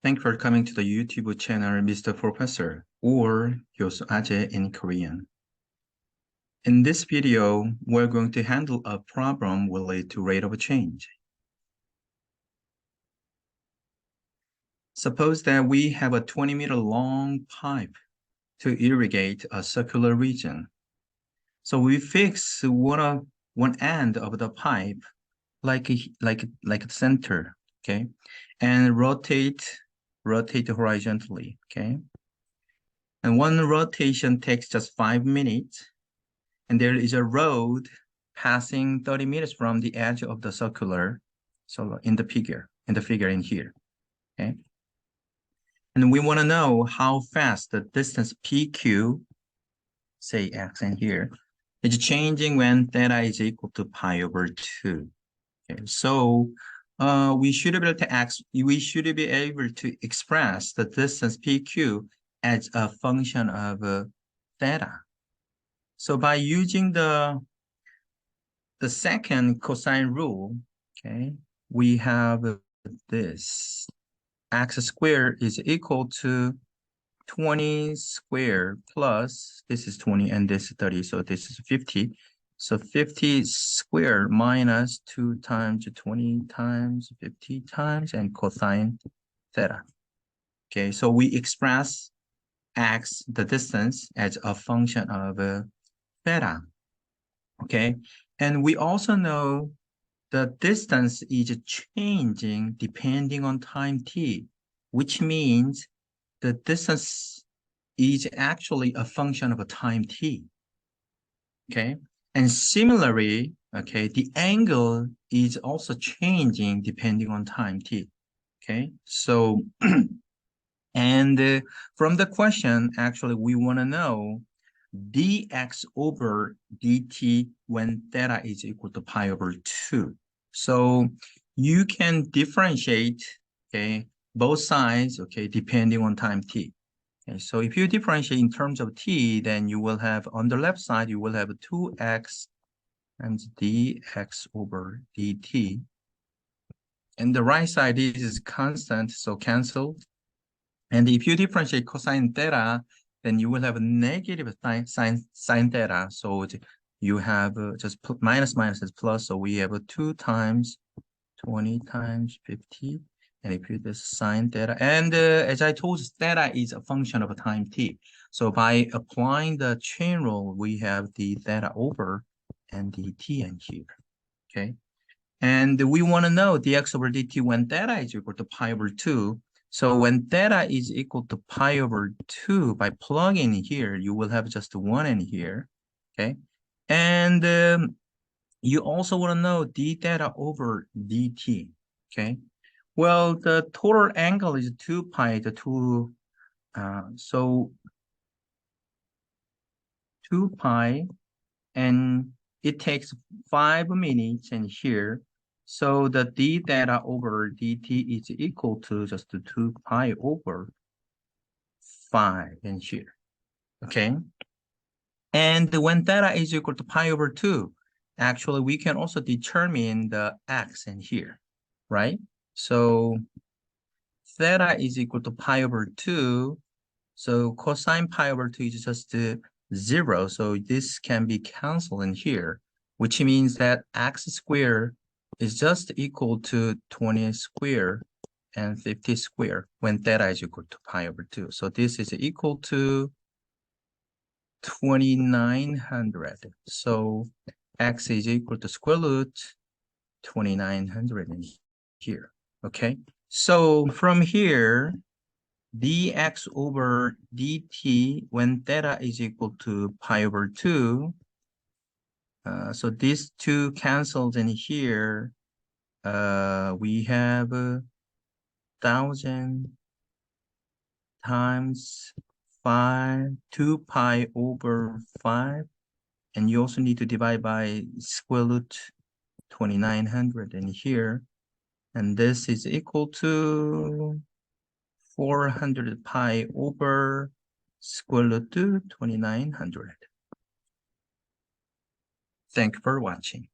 Thank you for coming to the YouTube channel Mr. Professor or 교수 아재 in Korean. In this video, we're going to handle a problem related to rate of change. Suppose that we have a 20-meter long pipe to irrigate a circular region. So we fix one end of the pipe like the center, okay, and rotate horizontally, okay. And one rotation takes just 5 minutes. And there is a road passing 30 meters from the edge of the circular. So in the figure in here, okay? And we want to know how fast the distance PQ, say X in here, is changing when theta is equal to pi over 2. Okay, so we should be able to express the distance PQ as a function of theta. So by using the second cosine rule, okay, we have this. X squared is equal to 20 squared plus, this is 20 and this is 30, so this is 50. So 50 squared minus 2 times 20 times 50 times and cosine theta. Okay, so we express x, the distance, as a function of theta. Okay, and we also know the distance is changing depending on time t, which means the distance is actually a function of a time t. Okay, and similarly, okay, the angle is also changing depending on time t. Okay, so and from the question, actually, we want to know dx over dt when theta is equal to pi over 2. So you can differentiate, okay, both sides, okay, depending on time t. Okay, so if you differentiate in terms of t, then you will have, on the left side, you will have 2x times dx over dt. And the right side is constant, so cancel. And if you differentiate cosine theta, then you will have a negative sine theta. So you have just minus is plus. So we have 2 times 20 times 50. And if you do sine theta, and as I told you, theta is a function of a time t. So by applying the chain rule, we have the theta over and dt in here. Okay. And we want to know dx over dt when theta is equal to pi over 2. So when theta is equal to pi over 2, by plugging in here, you will have just 1 in here, okay? And you also want to know d theta over dt, okay? Well, the total angle is 2 pi, so 2 pi, and it takes 5 minutes in here. So the d theta over dt is equal to just 2 pi over 5 in here, okay? And when theta is equal to pi over 2, actually we can also determine the x in here, right? So theta is equal to pi over 2, so cosine pi over 2 is just 0, so this can be canceled in here, which means that x squared is just equal to 20 squared and 50 squared when theta is equal to pi over 2. So this is equal to 2900. So x is equal to square root 2900 in here, okay? So from here, dx over dt when theta is equal to pi over 2. So these two cancels in here. We have 1,000 times 2 pi over 5. And you also need to divide by square root 2900 in here. And this is equal to 400 pi over square root 2900. Thank you for watching.